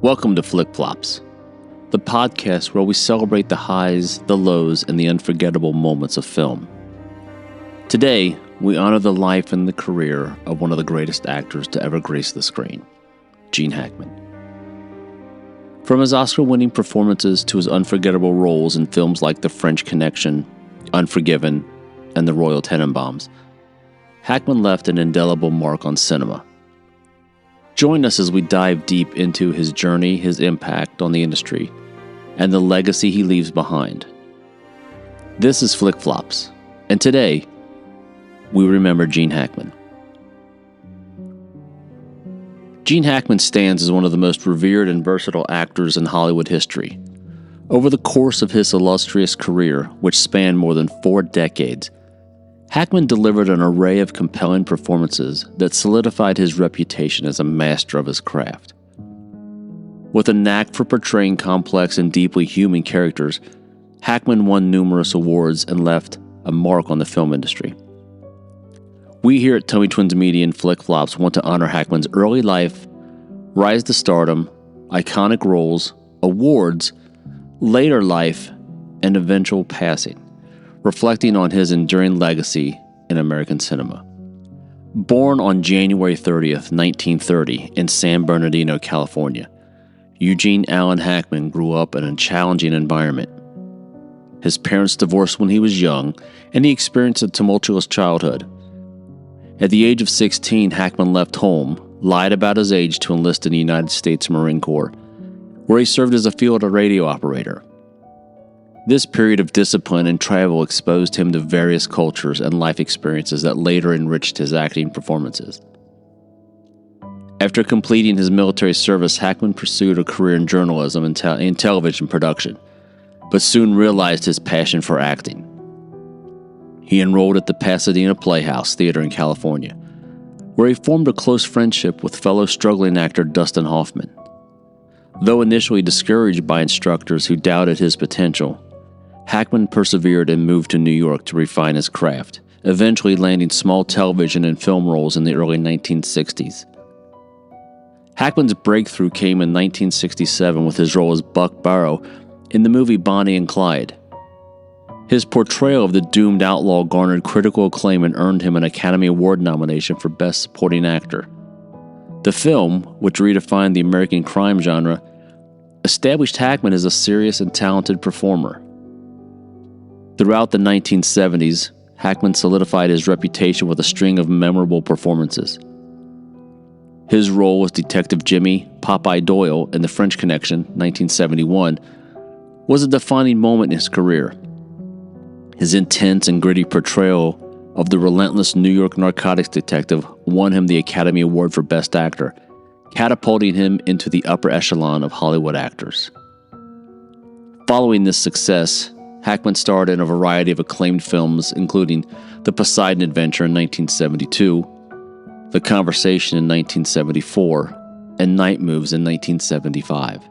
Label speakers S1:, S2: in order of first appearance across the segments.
S1: Welcome to Flick Flops, the podcast where we celebrate the highs, the lows, and the unforgettable moments of film. Today, we honor the life and the career of one of the greatest actors to ever grace the screen, Gene Hackman. From his Oscar-winning performances to his unforgettable roles in films like The French Connection, Unforgiven, and The Royal Tenenbaums, Hackman left an indelible mark on cinema. Join us as we dive deep into his journey, his impact on the industry, and the legacy he leaves behind. This is Flick Flops, and today, we remember Gene Hackman. Gene Hackman stands as one of the most revered and versatile actors in Hollywood history. Over the course of his illustrious career, which spanned more than 4 decades, Hackman delivered an array of compelling performances that solidified his reputation as a master of his craft. With a knack for portraying complex and deeply human characters, Hackman won numerous awards and left a mark on the film industry. We here at Tummy Twins Media and Flick Flops want to honor Hackman's early life, rise to stardom, iconic roles, awards, later life, and eventual passing, reflecting on his enduring legacy in American cinema. Born on January 30th, 1930 in San Bernardino, California, Eugene Allen Hackman grew up in a challenging environment. His parents divorced when he was young, and he experienced a tumultuous childhood. At the age of 16, Hackman left home, lied about his age to enlist in the United States Marine Corps, where he served as a field radio operator. This period of discipline and travel exposed him to various cultures and life experiences that later enriched his acting performances. After completing his military service, Hackman pursued a career in journalism and television production, but soon realized his passion for acting. He enrolled at the Pasadena Playhouse Theater in California, where he formed a close friendship with fellow struggling actor Dustin Hoffman. Though initially discouraged by instructors who doubted his potential, Hackman persevered and moved to New York to refine his craft, eventually landing small television and film roles in the early 1960s. Hackman's breakthrough came in 1967 with his role as Buck Barrow in the movie Bonnie and Clyde. His portrayal of the doomed outlaw garnered critical acclaim and earned him an Academy Award nomination for Best Supporting Actor. The film, which redefined the American crime genre, established Hackman as a serious and talented performer. Throughout the 1970s, Hackman solidified his reputation with a string of memorable performances. His role as Detective Jimmy Popeye Doyle in The French Connection, 1971, was a defining moment in his career. His intense and gritty portrayal of the relentless New York narcotics detective won him the Academy Award for Best Actor, catapulting him into the upper echelon of Hollywood actors. Following this success, Hackman starred in a variety of acclaimed films, including The Poseidon Adventure in 1972, The Conversation in 1974, and Night Moves in 1975.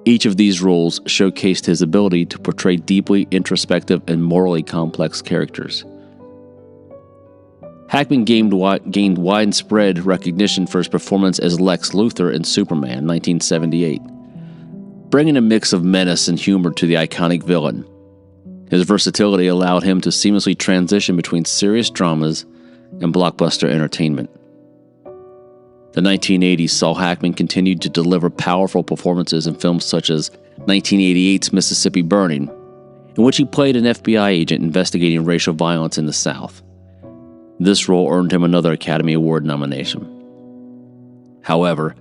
S1: Each of these roles showcased his ability to portray deeply introspective and morally complex characters. Hackman gained widespread recognition for his performance as Lex Luthor in Superman 1978, bringing a mix of menace and humor to the iconic villain. His versatility allowed him to seamlessly transition between serious dramas and blockbuster entertainment. The 1980s saw Hackman continue to deliver powerful performances in films such as 1988's Mississippi Burning, in which he played an FBI agent investigating racial violence in the South. This role earned him another Academy Award nomination. However,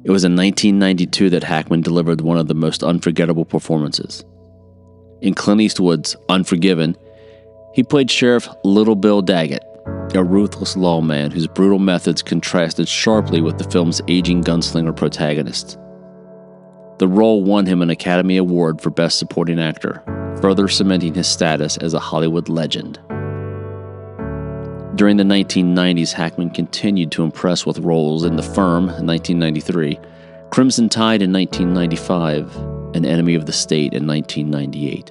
S1: it was in 1992 that Hackman delivered one of the most unforgettable performances. In Clint Eastwood's Unforgiven, he played Sheriff Little Bill Daggett, a ruthless lawman whose brutal methods contrasted sharply with the film's aging gunslinger protagonist. The role won him an Academy Award for Best Supporting Actor, further cementing his status as a Hollywood legend. During the 1990s, Hackman continued to impress with roles in The Firm in 1993, Crimson Tide in 1995, and Enemy of the State in 1998.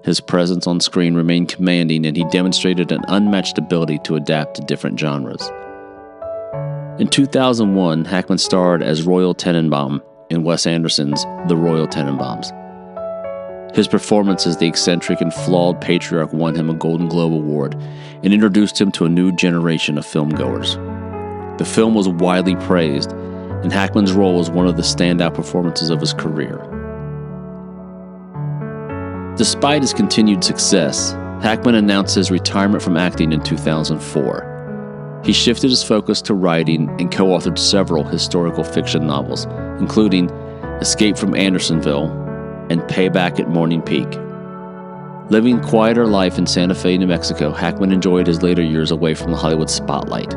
S1: His presence on screen remained commanding, and he demonstrated an unmatched ability to adapt to different genres. In 2001, Hackman starred as Royal Tenenbaum in Wes Anderson's The Royal Tenenbaums. His performance as the eccentric and flawed patriarch won him a Golden Globe Award and introduced him to a new generation of filmgoers. The film was widely praised, and Hackman's role was one of the standout performances of his career. Despite his continued success, Hackman announced his retirement from acting in 2004. He shifted his focus to writing and co-authored several historical fiction novels, including Escape from Andersonville and Payback at Morning Peak. Living a quieter life in Santa Fe, New Mexico, Hackman enjoyed his later years away from the Hollywood spotlight.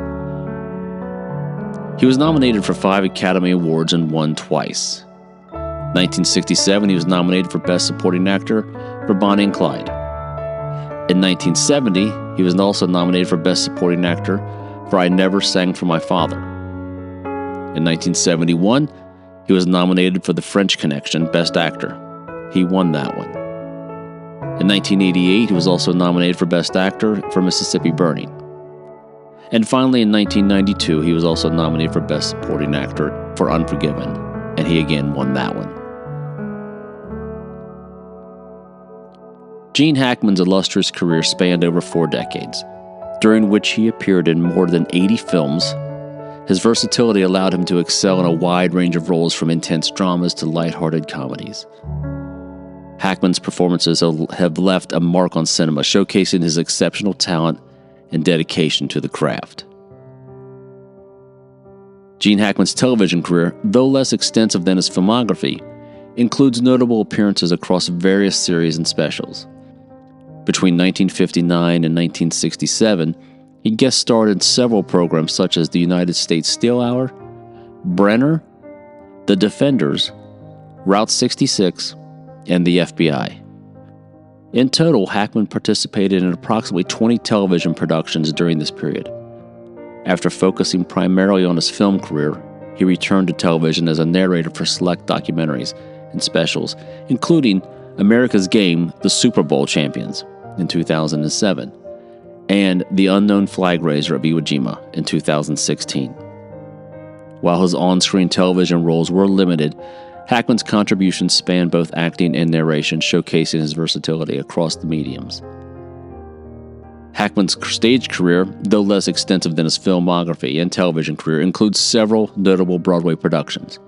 S1: He was nominated for 5 Academy Awards and won twice. In 1967, he was nominated for Best Supporting Actor for Bonnie and Clyde. In 1970, he was also nominated for Best Supporting Actor for I Never Sang for My Father. In 1971, he was nominated for the French Connection Best Actor. He won that one. In 1988, he was also nominated for Best Actor for Mississippi Burning. And finally, in 1992, he was also nominated for Best Supporting Actor for Unforgiven, and he again won that one. Gene Hackman's illustrious career spanned over 4 decades, during which he appeared in more than 80 films. His versatility allowed him to excel in a wide range of roles, from intense dramas to lighthearted comedies. Hackman's performances have left a mark on cinema, showcasing his exceptional talent and dedication to the craft. Gene Hackman's television career, though less extensive than his filmography, includes notable appearances across various series and specials. Between 1959 and 1967, he guest starred in several programs such as the United States Steel Hour, Brenner, The Defenders, Route 66, and the FBI. In total, Hackman participated in approximately 20 television productions during this period. After focusing primarily on his film career, he returned to television as a narrator for select documentaries and specials, including America's Game, The Super Bowl Champions in 2007, and The Unknown Flag Raiser of Iwo Jima in 2016. While his on-screen television roles were limited, Hackman's contributions spanned both acting and narration, showcasing his versatility across the mediums. Hackman's stage career, though less extensive than his filmography and television career, includes several notable Broadway productions.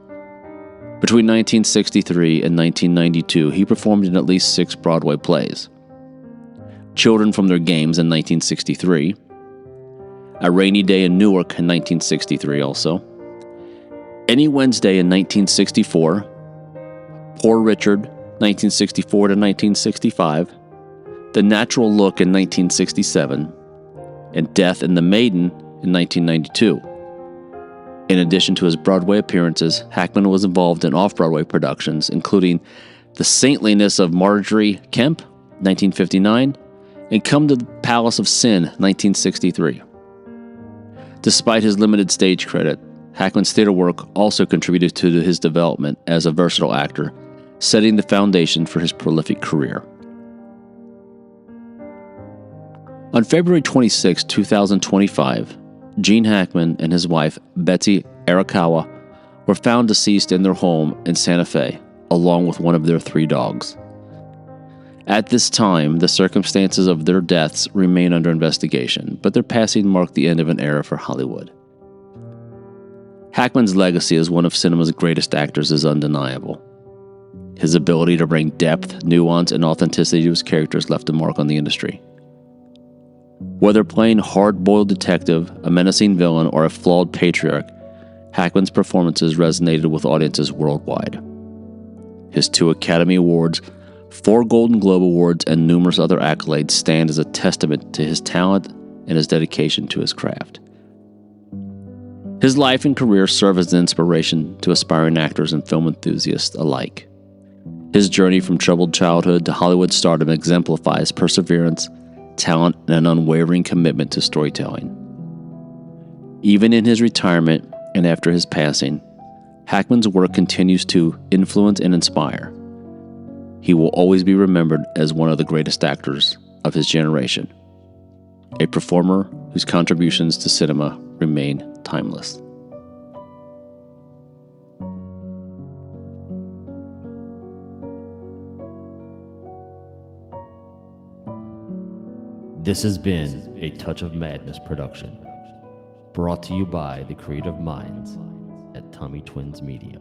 S1: Between 1963 and 1992, he performed in at least 6 Broadway plays. Children from Their Games in 1963, A Rainy Day in Newark in 1963 also, Any Wednesday in 1964, Poor Richard, 1964 to 1965, The Natural Look in 1967, and Death in the Maiden in 1992. In addition to his Broadway appearances, Hackman was involved in off-Broadway productions, including The Saintliness of Marjorie Kemp, 1959, and Come to the Palace of Sin, 1963. Despite his limited stage credit, Hackman's theater work also contributed to his development as a versatile actor, setting the foundation for his prolific career. On February 26, 2025, Gene Hackman and his wife, Betsy Arakawa, were found deceased in their home in Santa Fe, along with one of their 3 dogs. At this time, the circumstances of their deaths remain under investigation, but their passing marked the end of an era for Hollywood. Hackman's legacy as one of cinema's greatest actors is undeniable. His ability to bring depth, nuance, and authenticity to his characters left a mark on the industry. Whether playing a hard-boiled detective, a menacing villain, or a flawed patriarch, Hackman's performances resonated with audiences worldwide. His 2 Academy Awards, 4 Golden Globe Awards, and numerous other accolades stand as a testament to his talent and his dedication to his craft. His life and career serve as an inspiration to aspiring actors and film enthusiasts alike. His journey from troubled childhood to Hollywood stardom exemplifies perseverance, talent, and an unwavering commitment to storytelling. Even in his retirement and after his passing, Hackman's work continues to influence and inspire. He will always be remembered as one of the greatest actors of his generation, a performer whose contributions to cinema remain timeless.
S2: This has been a Touch of Madness production, brought to you by the creative minds at Tommy Twins Media.